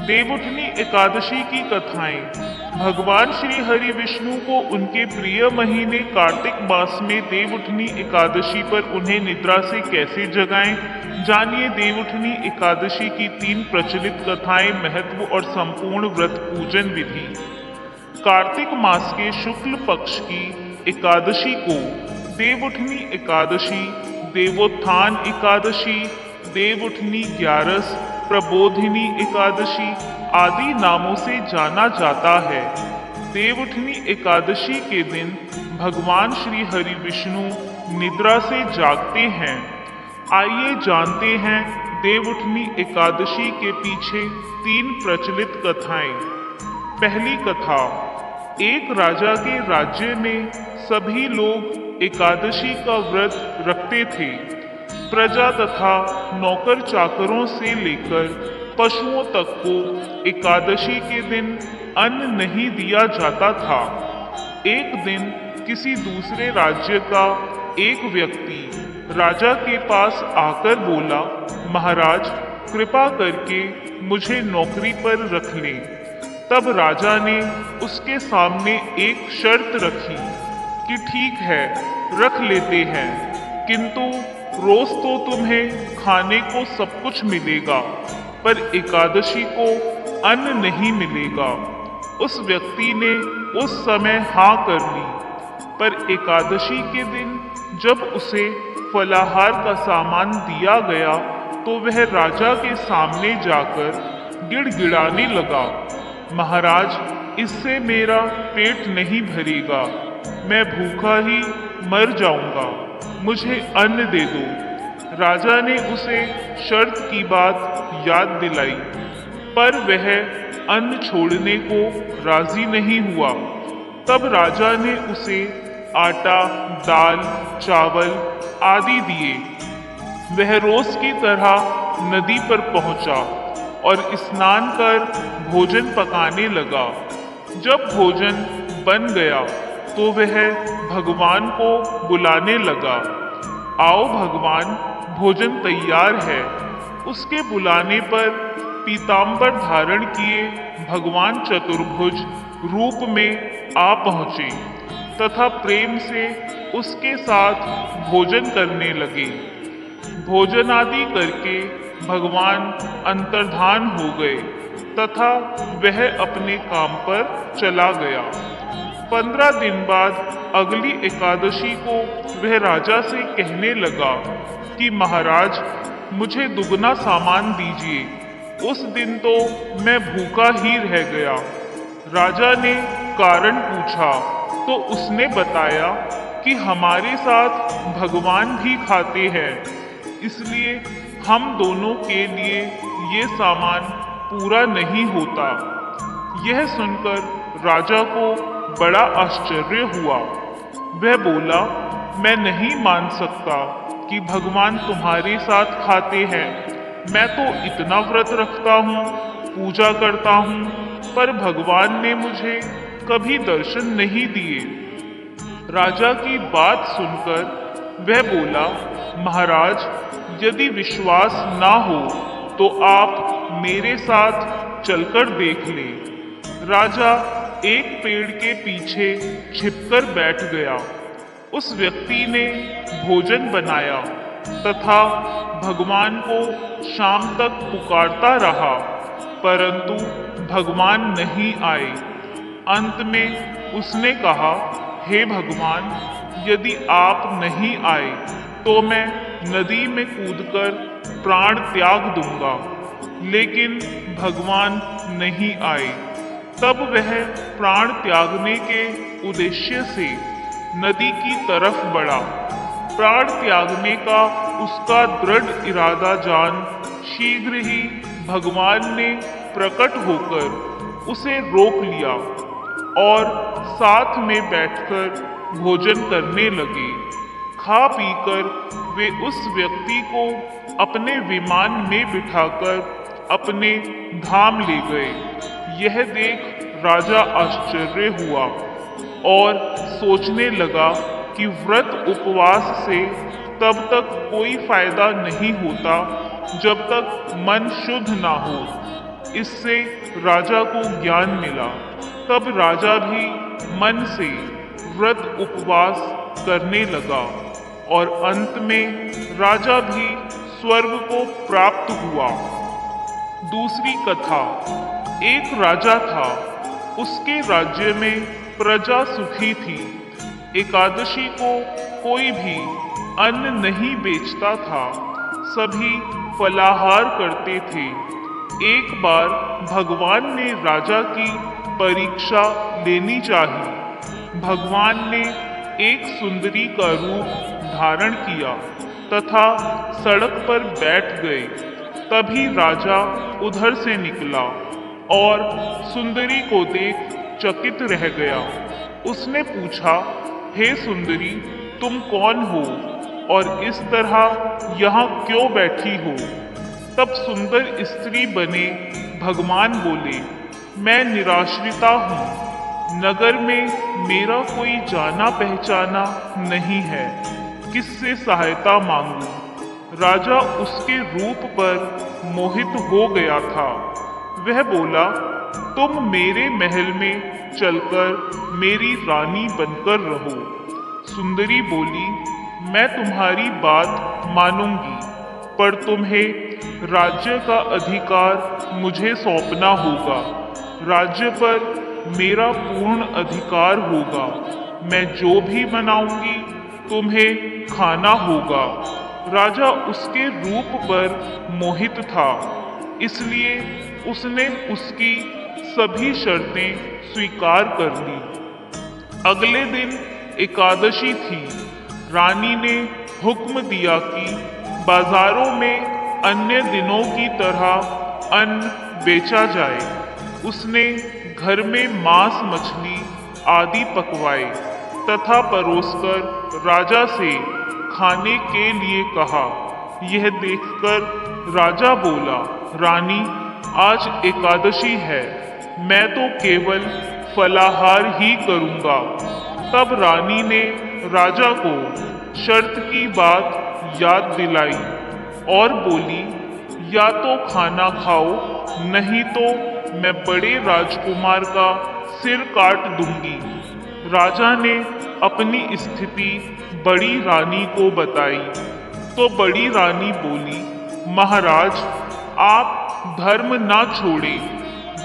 देवउठनी एकादशी की कथाएं। भगवान श्री हरि विष्णु को उनके प्रिय महीने कार्तिक मास में देवउठनी एकादशी पर उन्हें निद्रा से कैसे जगाएं, जानिए देवउठनी एकादशी की 3 प्रचलित कथाएं, महत्व और संपूर्ण व्रत पूजन विधि। कार्तिक मास के शुक्ल पक्ष की एकादशी को देवउठनी एकादशी, देवोत्थान एकादशी, देवउठनी ग्यारस, प्रबोधिनी एकादशी आदि नामों से जाना जाता है। देवउठनी एकादशी के दिन भगवान श्री हरि विष्णु निद्रा से जागते हैं। आइए जानते हैं देवउठनी एकादशी के पीछे 3 प्रचलित कथाएं। पहली कथा। एक राजा के राज्य में सभी लोग एकादशी का व्रत रखते थे। प्रजा तथा नौकर चाकरों से लेकर पशुओं तक को एकादशी के दिन अन्न नहीं दिया जाता था। एक दिन किसी दूसरे राज्य का एक व्यक्ति राजा के पास आकर बोला, महाराज कृपा करके मुझे नौकरी पर रख लें। तब राजा ने उसके सामने एक शर्त रखी कि ठीक है, रख लेते हैं, किंतु रोज तो तुम्हें खाने को सब कुछ मिलेगा, पर एकादशी को अन्न नहीं मिलेगा। उस व्यक्ति ने उस समय हाँ कर ली, पर एकादशी के दिन जब उसे फलाहार का सामान दिया गया तो वह राजा के सामने जाकर गिड़गिड़ाने लगा, महाराज इससे मेरा पेट नहीं भरेगा, मैं भूखा ही मर जाऊंगा, मुझे अन्न दे दो। राजा ने उसे शर्त की बात याद दिलाई, पर वह अन्न छोड़ने को राजी नहीं हुआ। तब राजा ने उसे आटा, दाल, चावल आदि दिए। वह रोज की तरह नदी पर पहुंचा और स्नान कर भोजन पकाने लगा। जब भोजन बन गया तो वह भगवान को बुलाने लगा, आओ भगवान भोजन तैयार है। उसके बुलाने पर पीतांबर धारण किए भगवान चतुर्भुज रूप में आ पहुँचे तथा प्रेम से उसके साथ भोजन करने लगे। भोजन आदि करके भगवान अंतर्धान हो गए तथा वह अपने काम पर चला गया। 15 दिन बाद अगली एकादशी को वह राजा से कहने लगा कि महाराज मुझे दुगना सामान दीजिए, उस दिन तो मैं भूखा ही रह गया। राजा ने कारण पूछा तो उसने बताया कि हमारे साथ भगवान भी खाते हैं, इसलिए हम दोनों के लिए ये सामान पूरा नहीं होता। यह सुनकर राजा को बड़ा आश्चर्य हुआ। वह बोला, मैं नहीं मान सकता कि भगवान तुम्हारे साथ खाते हैं। मैं तो इतना व्रत रखता हूँ, पूजा करता हूँ, पर भगवान ने मुझे कभी दर्शन नहीं दिए। राजा की बात सुनकर वह बोला, महाराज यदि विश्वास ना हो तो आप मेरे साथ चलकर देख लें। राजा एक पेड़ के पीछे छिपकर बैठ गया। उस व्यक्ति ने भोजन बनाया तथा भगवान को शाम तक पुकारता रहा, परंतु भगवान नहीं आए। अंत में उसने कहा, हे भगवान, यदि आप नहीं आए तो मैं नदी में कूदकर प्राण त्याग दूंगा। लेकिन भगवान नहीं आए। तब वह प्राण त्यागने के उद्देश्य से नदी की तरफ बढ़ा। प्राण त्यागने का उसका दृढ़ इरादा जान शीघ्र ही भगवान ने प्रकट होकर उसे रोक लिया और साथ में बैठकर भोजन करने लगे। खा पीकर वे उस व्यक्ति को अपने विमान में बिठाकर अपने धाम ले गए। यह देख राजा आश्चर्य हुआ और सोचने लगा कि व्रत उपवास से तब तक कोई फायदा नहीं होता जब तक मन शुद्ध ना हो। इससे राजा को ज्ञान मिला। तब राजा भी मन से व्रत उपवास करने लगा और अंत में राजा भी स्वर्ग को प्राप्त हुआ। दूसरी कथा। एक राजा था, उसके राज्य में प्रजा सुखी थी। एकादशी को कोई भी अन्न नहीं बेचता था, सभी फलाहार करते थे। एक बार भगवान ने राजा की परीक्षा लेनी चाहिए। भगवान ने एक सुंदरी का रूप धारण किया तथा सड़क पर बैठ गए। तभी राजा उधर से निकला और सुंदरी को देख चकित रह गया। उसने पूछा, हे सुंदरी, तुम कौन हो और इस तरह यहाँ क्यों बैठी हो? तब सुंदर स्त्री बने भगवान बोले, मैं निराश्रिता हूँ। नगर में मेरा कोई जाना पहचाना नहीं है, किससे सहायता मांगूं? राजा उसके रूप पर मोहित हो गया था। वह बोला, तुम मेरे महल में चलकर मेरी रानी बनकर रहो। सुंदरी बोली, मैं तुम्हारी बात मानूंगी, पर तुम्हें राज्य का अधिकार मुझे सौंपना होगा। राज्य पर मेरा पूर्ण अधिकार होगा। मैं जो भी बनाऊंगी तुम्हें खाना होगा। राजा उसके रूप पर मोहित था, इसलिए उसने उसकी सभी शर्तें स्वीकार कर ली। अगले दिन एकादशी थी। रानी ने हुक्म दिया कि बाजारों में अन्य दिनों की तरह अन्न बेचा जाए। उसने घर में मांस मछली आदि पकवाए तथा परोसकर राजा से खाने के लिए कहा। यह देखकर राजा बोला, रानी, आज एकादशी है, मैं तो केवल फलाहार ही करूंगा। तब रानी ने राजा को शर्त की बात याद दिलाई और बोली, या तो खाना खाओ, नहीं तो मैं बड़े राजकुमार का सिर काट दूंगी। राजा ने अपनी स्थिति बड़ी रानी को बताई तो बड़ी रानी बोली, महाराज, आप धर्म ना छोड़े,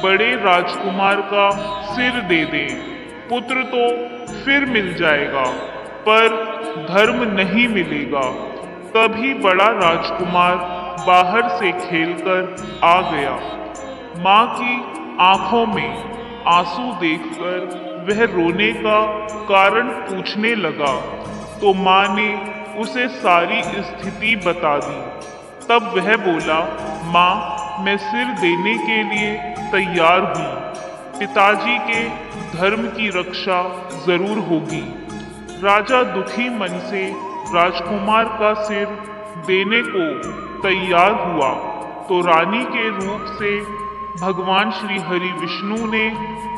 बड़े राजकुमार का सिर दे दें। पुत्र तो फिर मिल जाएगा, पर धर्म नहीं मिलेगा। तभी बड़ा राजकुमार बाहर से खेलकर आ गया। माँ की आंखों में आंसू देखकर वह रोने का कारण पूछने लगा, तो माँ ने उसे सारी स्थिति बता दी। तब वह बोला, माँ, मैं सिर देने के लिए तैयार हूँ। पिताजी के धर्म की रक्षा जरूर होगी। राजा दुखी मन से राजकुमार का सिर देने को तैयार हुआ तो रानी के रूप से भगवान श्री हरि विष्णु ने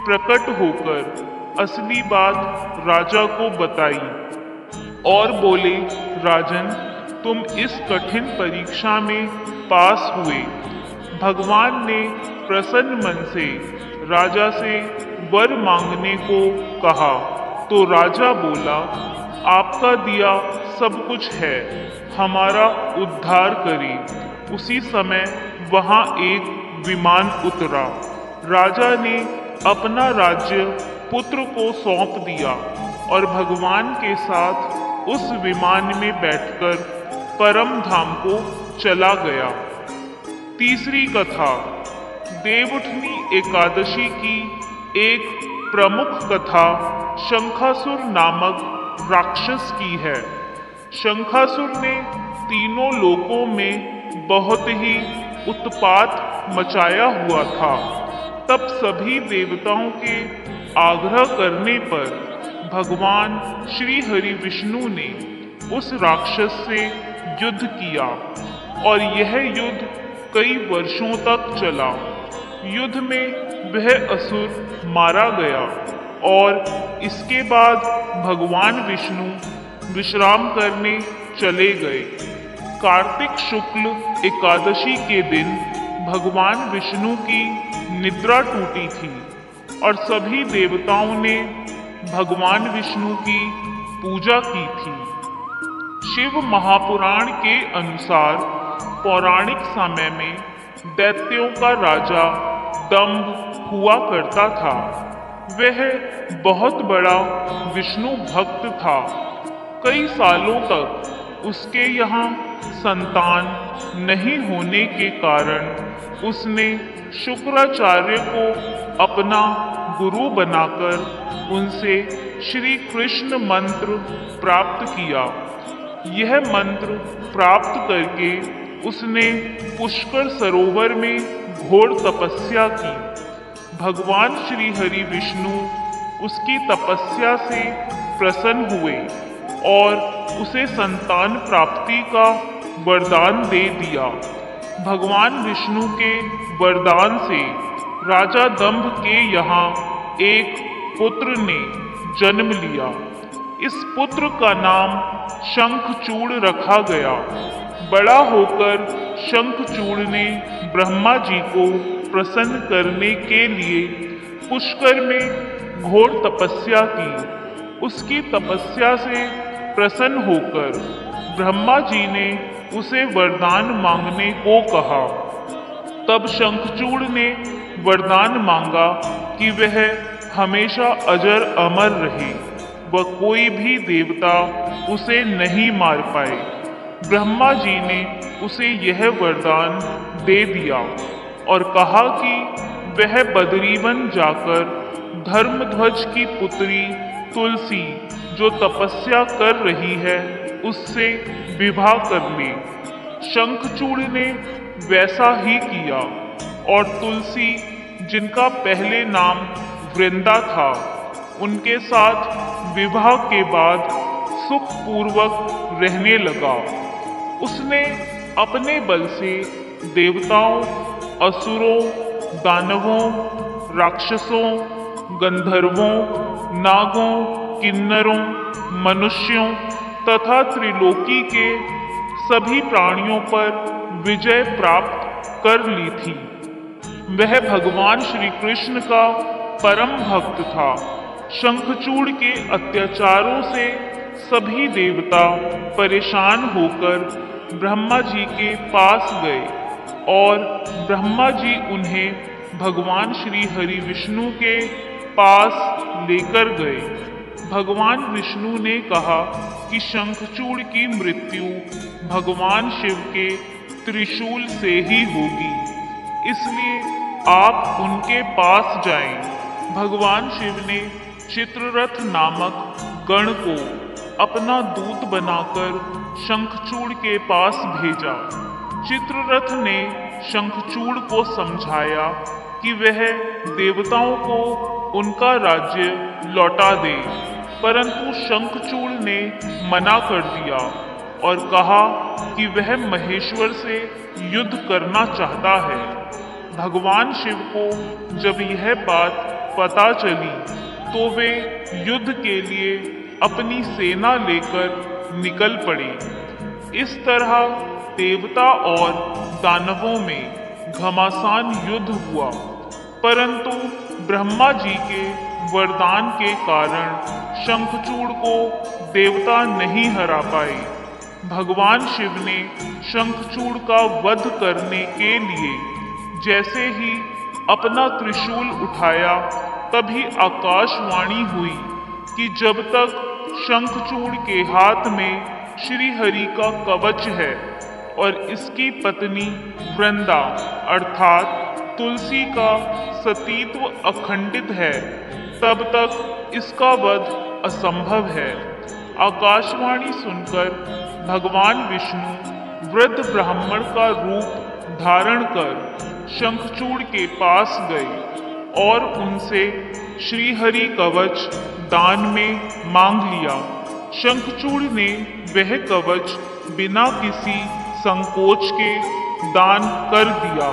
प्रकट होकर असली बात राजा को बताई और बोले, राजन, तुम इस कठिन परीक्षा में पास हुए। भगवान ने प्रसन्न मन से राजा से वर मांगने को कहा तो राजा बोला, आपका दिया सब कुछ है, हमारा उद्धार करें। उसी समय वहां एक विमान उतरा। राजा ने अपना राज्य पुत्र को सौंप दिया और भगवान के साथ उस विमान में बैठकर परम धाम को चला गया। तीसरी कथा। देवउठनी एकादशी की एक प्रमुख कथा शंखासुर नामक राक्षस की है। शंखासुर ने तीनों लोकों में बहुत ही उत्पात मचाया हुआ था। तब सभी देवताओं के आग्रह करने पर भगवान श्री हरि विष्णु ने उस राक्षस से युद्ध किया और यह युद्ध कई वर्षों तक चला। युद्ध में वह असुर मारा गया और इसके बाद भगवान विष्णु विश्राम करने चले गए। कार्तिक शुक्ल एकादशी के दिन भगवान विष्णु की निद्रा टूटी थी और सभी देवताओं ने भगवान विष्णु की पूजा की थी। शिव महापुराण के अनुसार पौराणिक समय में दैत्यों का राजा दंभ हुआ करता था। वह बहुत बड़ा विष्णु भक्त था। कई सालों तक उसके यहाँ संतान नहीं होने के कारण उसने शुक्राचार्य को अपना गुरु बनाकर उनसे श्री कृष्ण मंत्र प्राप्त किया। यह मंत्र प्राप्त करके उसने पुष्कर सरोवर में घोर तपस्या की। भगवान श्री हरि विष्णु उसकी तपस्या से प्रसन्न हुए और उसे संतान प्राप्ति का वरदान दे दिया। भगवान विष्णु के वरदान से राजा दंभ के यहाँ एक पुत्र ने जन्म लिया। इस पुत्र का नाम शंखचूड़ रखा गया। बड़ा होकर शंखचूड़ ने ब्रह्मा जी को प्रसन्न करने के लिए पुष्कर में घोर तपस्या की। उसकी तपस्या से प्रसन्न होकर ब्रह्मा जी ने उसे वरदान मांगने को कहा। तब शंखचूड़ ने वरदान मांगा कि वह हमेशा अजर अमर रहे व कोई भी देवता उसे नहीं मार पाए। ब्रह्मा जी ने उसे यह वरदान दे दिया और कहा कि वह बदरीवन जाकर धर्मध्वज की पुत्री तुलसी जो तपस्या कर रही है उससे विवाह कर ले। शंखचूड़ ने वैसा ही किया और तुलसी, जिनका पहले नाम वृंदा था, उनके साथ विवाह के बाद सुखपूर्वक रहने लगा। उसने अपने बल से देवताओं, असुरों, दानवों, राक्षसों, गंधर्वों, नागों, किन्नरों, मनुष्यों तथा त्रिलोकी के सभी प्राणियों पर विजय प्राप्त कर ली थी। वह भगवान श्री कृष्ण का परम भक्त था। शंखचूड़ के अत्याचारों से सभी देवता परेशान होकर ब्रह्मा जी के पास गए और ब्रह्मा जी उन्हें भगवान श्री हरि विष्णु के पास लेकर गए। भगवान विष्णु ने कहा कि शंखचूड़ की मृत्यु भगवान शिव के त्रिशूल से ही होगी, इसलिए आप उनके पास जाएं। भगवान शिव ने चित्ररथ नामक गण को अपना दूत बनाकर शंखचूड़ के पास भेजा। चित्ररथ ने शंखचूड़ को समझाया कि वह देवताओं को उनका राज्य लौटा दे, परंतु शंखचूड़ ने मना कर दिया और कहा कि वह महेश्वर से युद्ध करना चाहता है। भगवान शिव को जब यह बात पता चली तो वे युद्ध के लिए अपनी सेना लेकर निकल पड़े। इस तरह देवता और दानवों में घमासान युद्ध हुआ, परंतु ब्रह्मा जी के वरदान के कारण शंखचूड़ को देवता नहीं हरा पाए। भगवान शिव ने शंखचूड़ का वध करने के लिए जैसे ही अपना त्रिशूल उठाया तभी आकाशवाणी हुई कि जब तक शंखचूड़ के हाथ में श्री हरि का कवच है और इसकी पत्नी वृंदा अर्थात तुलसी का सतीत्व अखंडित है, तब तक इसका वध असंभव है। आकाशवाणी सुनकर भगवान विष्णु वृद्ध ब्राह्मण का रूप धारण कर शंखचूड़ के पास गए और उनसे श्रीहरि कवच दान में मांग लिया। शंखचूड़ ने वह कवच बिना किसी संकोच के दान कर दिया।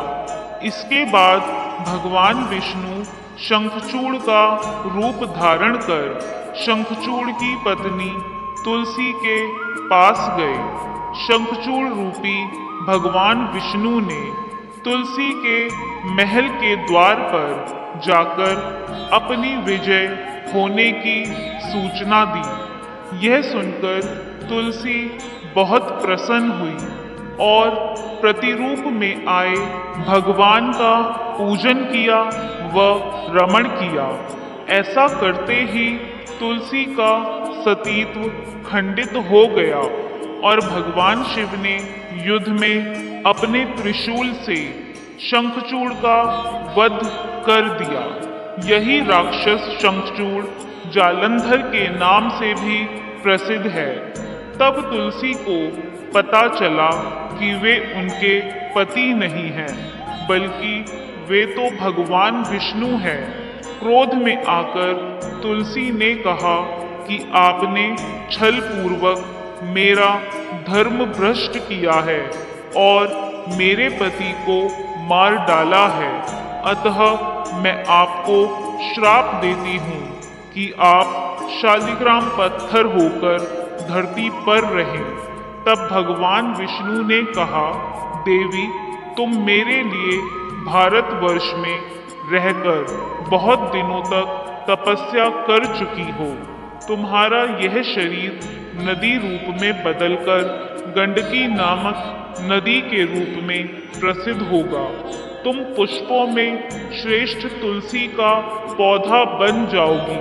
इसके बाद भगवान विष्णु शंखचूड़ का रूप धारण कर शंखचूड़ की पत्नी तुलसी के पास गए। शंखचूड़ रूपी भगवान विष्णु ने तुलसी के महल के द्वार पर जाकर अपनी विजय होने की सूचना दी। यह सुनकर तुलसी बहुत प्रसन्न हुई और प्रतिरूप में आए भगवान का पूजन किया व रमण किया। ऐसा करते ही तुलसी का सतीत्व खंडित हो गया और भगवान शिव ने युद्ध में अपने त्रिशूल से शंखचूड़ का वध कर दिया। यही राक्षस शंखचूड़ जालंधर के नाम से भी प्रसिद्ध है। तब तुलसी को पता चला कि वे उनके पति नहीं हैं, बल्कि वे तो भगवान विष्णु हैं। क्रोध में आकर तुलसी ने कहा कि आपने छल पूर्वक मेरा धर्म भ्रष्ट किया है और मेरे पति को मार डाला है। अतः मैं आपको श्राप देती हूँ कि आप शालिग्राम पत्थर होकर धरती पर रहें। तब भगवान विष्णु ने कहा, देवी, तुम मेरे लिए भारतवर्ष में रहकर बहुत दिनों तक तपस्या कर चुकी हो। तुम्हारा यह शरीर नदी रूप में बदलकर गंडकी नामक नदी के रूप में प्रसिद्ध होगा। तुम पुष्पों में श्रेष्ठ तुलसी का पौधा बन जाओगी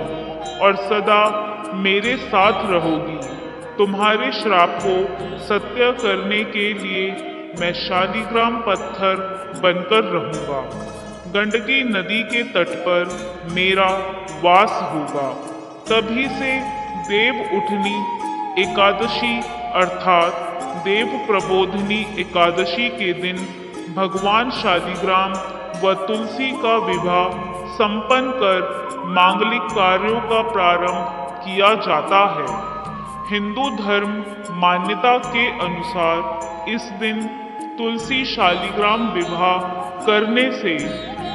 और सदा मेरे साथ रहोगी। तुम्हारे श्राप को सत्य करने के लिए मैं शालिग्राम पत्थर बनकर रहूंगा। गंडकी नदी के तट पर मेरा वास होगा। तभी से देव उठनी एकादशी अर्थात देव प्रबोधनी एकादशी के दिन भगवान शालिग्राम व तुलसी का विवाह संपन्न कर मांगलिक कार्यों का प्रारंभ किया जाता है। हिंदू धर्म मान्यता के अनुसार इस दिन तुलसी शालिग्राम विवाह करने से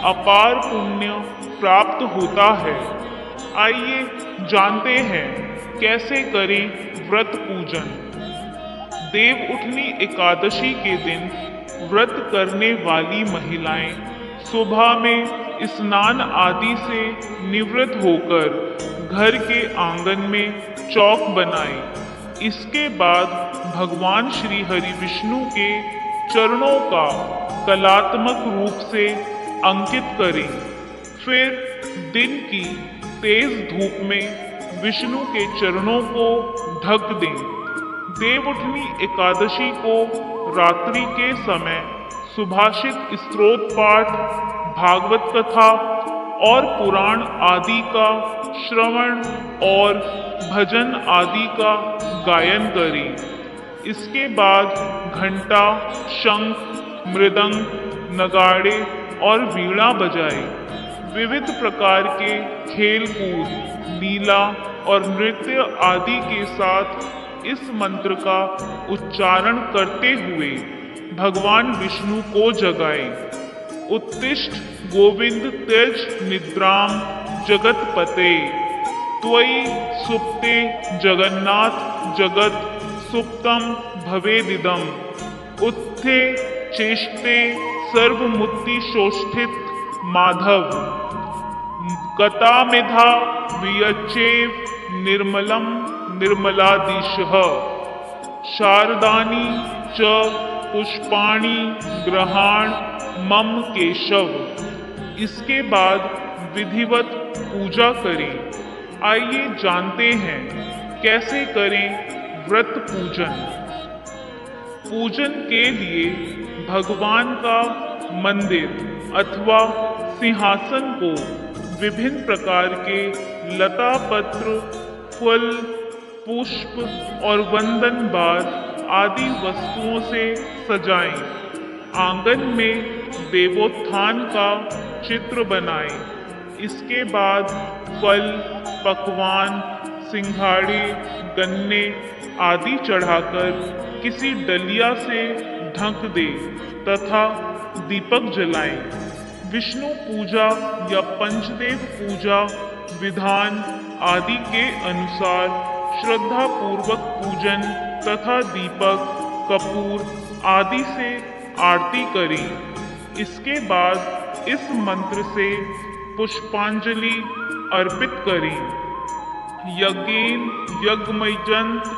अपार पुण्य प्राप्त होता है। आइए जानते हैं कैसे करें व्रत पूजन। देव उठनी एकादशी के दिन व्रत करने वाली महिलाएं सुबह में स्नान आदि से निवृत्त होकर घर के आंगन में चौक बनाएं। इसके बाद भगवान श्री हरि विष्णु के चरणों का कलात्मक रूप से अंकित करें। फिर दिन की तेज धूप में विष्णु के चरणों को ढक दें। देवउठनी एकादशी को रात्रि के समय सुभाषित स्तोत्र पाठ, भागवत कथा और पुराण आदि का श्रवण और भजन आदि का गायन करें। इसके बाद घंटा, शंख, मृदंग, नगाड़े और वीणा बजाएं। विविध प्रकार के खेल कूद, लीला और नृत्य आदि के साथ इस मंत्र का उच्चारण करते हुए भगवान विष्णु को जगाएं। उत्तिष्ठ गोविंद त्यज निद्राम जगतपते, त्वयि सुप्ते जगन्नाथ जगत सुप्तम भवेदिदम, उत्थे चेष्टे सर्वमुत्ति शोष्ठित माधव, कथामेधा वियच्चेव निर्मलम निर्मलादिशः, शारदानी च पुष्पाणि ग्रहाण मम केशव। इसके बाद विधिवत पूजा करें। आइए जानते हैं कैसे करें व्रत पूजन। पूजन के लिए भगवान का मंदिर अथवा सिंहासन को विभिन्न प्रकार के लता पत्र, फल, पुष्प और वंदन बार आदि वस्तुओं से सजाएं। आंगन में देवोत्थान का चित्र बनाएं। इसके बाद फल, पकवान, सिंघाड़े, गन्ने आदि चढ़ाकर किसी डलिया से ढक दे तथा दीपक जलाएं। विष्णु पूजा या पंचदेव पूजा विधान आदि के अनुसार श्रद्धा पूर्वक पूजन तथा दीपक, कपूर आदि से आरती करें। इसके बाद इस मंत्र से पुष्पांजलि अर्पित करें। यज्ञेन यज्ञमयजन्त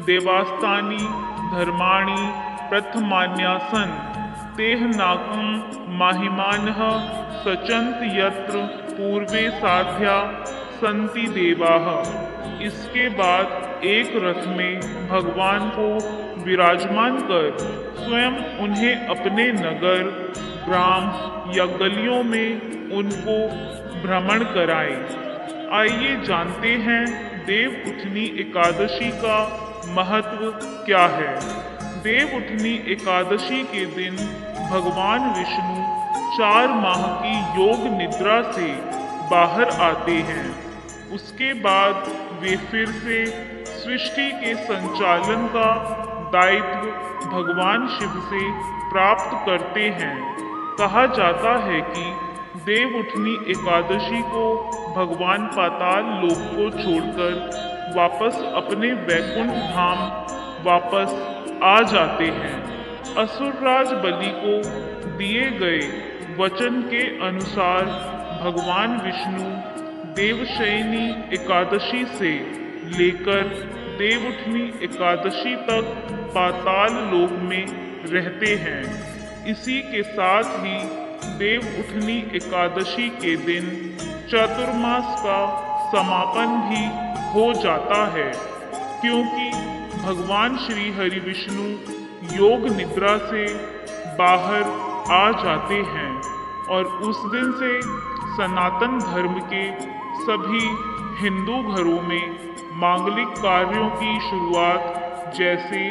देवास्तानि धर्माणि प्रथमान्यासन तेह नाकं माहिमानः सचन्त यत्र पूर्वे साध्या संति देवाः। इसके बाद एक रथ में भगवान को विराजमान कर स्वयं उन्हें अपने नगर, ग्राम या गलियों में उनको भ्रमण कराएं। आइए जानते हैं देव उठनी एकादशी का महत्व क्या है। देव उठनी एकादशी के दिन भगवान विष्णु 4 माह की योग निद्रा से बाहर आते हैं। उसके बाद वे फिर से सृष्टि के संचालन का दायित्व भगवान शिव से प्राप्त करते हैं। कहा जाता है कि देव उठनी एकादशी को भगवान पाताल लोक को छोड़कर वापस अपने वैकुंठ धाम वापस आ जाते हैं। असुरराज बलि को दिए गए वचन के अनुसार भगवान विष्णु देवशयनी एकादशी से लेकर देवउठनी एकादशी तक पाताल लोक में रहते हैं। इसी के साथ ही देव उठनी एकादशी के दिन चातुर्मास का समापन भी हो जाता है, क्योंकि भगवान श्री हरि विष्णु योग निद्रा से बाहर आ जाते हैं और उस दिन से सनातन धर्म के सभी हिंदू घरों में मांगलिक कार्यों की शुरुआत जैसे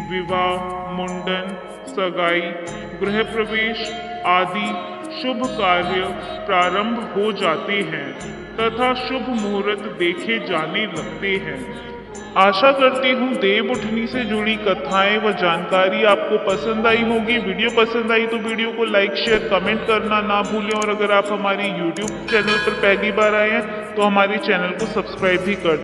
विवाह, मुंडन, सगाई, गृह प्रवेश आदि शुभ कार्य प्रारंभ हो जाते हैं तथा शुभ मुहूर्त देखे जाने लगते हैं। आशा करती हूँ देव उठनी से जुड़ी कथाएं व जानकारी आपको पसंद आई होगी। वीडियो पसंद आई तो वीडियो को लाइक, शेयर, कमेंट करना ना भूलें और अगर आप हमारी YouTube चैनल पर पहली बार आए हैं तो हमारे चैनल को सब्सक्राइब भी कर दें।